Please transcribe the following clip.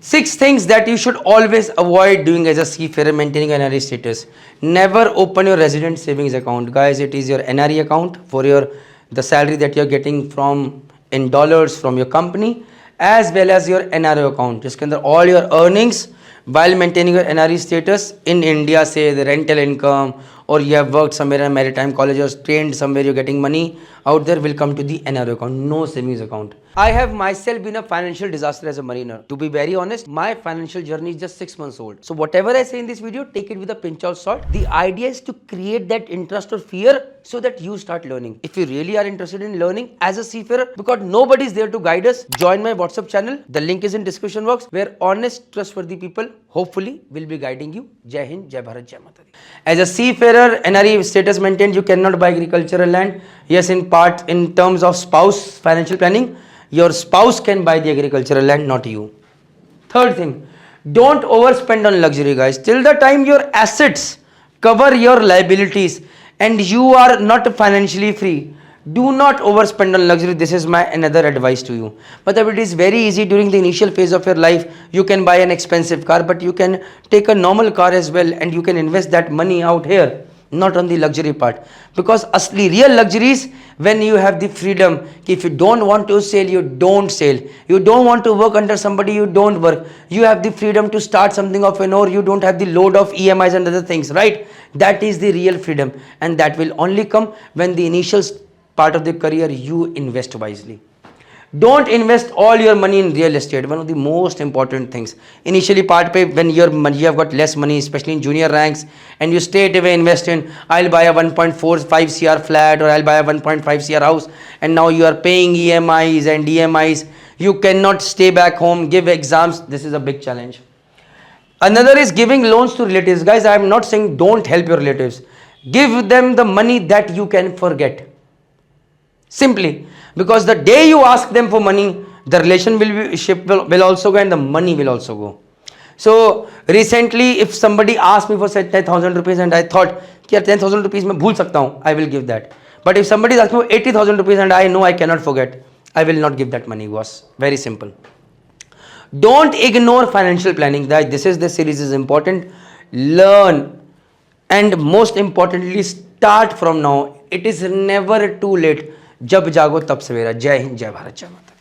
6 things that you should always avoid doing as a seafarer maintaining NRE status. Never open your resident savings account. Guys, it is your NRE account for your the salary that you're getting from in dollars from your company, as well as your NRE account. Just under all your earnings while maintaining your NRE status in India, say the rental income, or you have worked somewhere in a maritime college or trained somewhere, you're getting money out there, will come to the NRE account, no savings account. I have myself been a financial disaster as a mariner. To be very honest, my financial journey is just 6 months old. So whatever I say in this video, take it with a pinch of salt. The idea is to create that interest or fear so that you start learning. If you really are interested in learning as a seafarer, because nobody is there to guide us, join my WhatsApp channel. The link is in description box, where honest, trustworthy people hopefully will be guiding you. Jai Hind, Jai Bharat, Jai Mata Di. As a seafarer, NRE status maintained, you cannot buy agricultural land. Yes, in part, in terms of spouse financial planning, your spouse can buy the agricultural land, not you. Third thing, don't overspend on luxury, guys. Till the time your assets cover your liabilities and you are not financially free, do not overspend on luxury. This is my another advice to you. But it is very easy during the initial phase of your life. You can buy an expensive car, but you can take a normal car as well, and you can invest that money out here, not on the luxury part. Because asli real luxury is when you have the freedom. If you don't want to sail, you don't sail. You don't want to work under somebody, you don't work. You have the freedom to start something of your own. You don't have the load of EMIs and other things, right? That is the real freedom, and that will only come when the initial part of the career you invest wisely. Don't invest all your money in real estate. One of the most important things. Initially part pay, when you have got less money, especially in junior ranks, and you straight away invest in, I'll buy a 1.45 CR flat, or I'll buy a 1.5 CR house, and now you are paying EMIs and DMIs. You cannot stay back home, give exams. This is a big challenge. Another is giving loans to relatives. Guys, I am not saying don't help your relatives. Give them the money that you can forget. Simply because the day you ask them for money, the relationship will also go, and the money will also go. So recently, if somebody asked me for say 10,000 rupees, and I thought, 10,000 rupees मैं भूल सकता हूँ, I will give that. But if somebody is asking for 80,000 rupees and I know I cannot forget, I will not give that money, boss. Very simple. Don't ignore financial planning. This series is important. Learn, and most importantly, start from now. It is never too late. जब जागो तब सवेरा. जय हिंद, जय भारत, जय माता.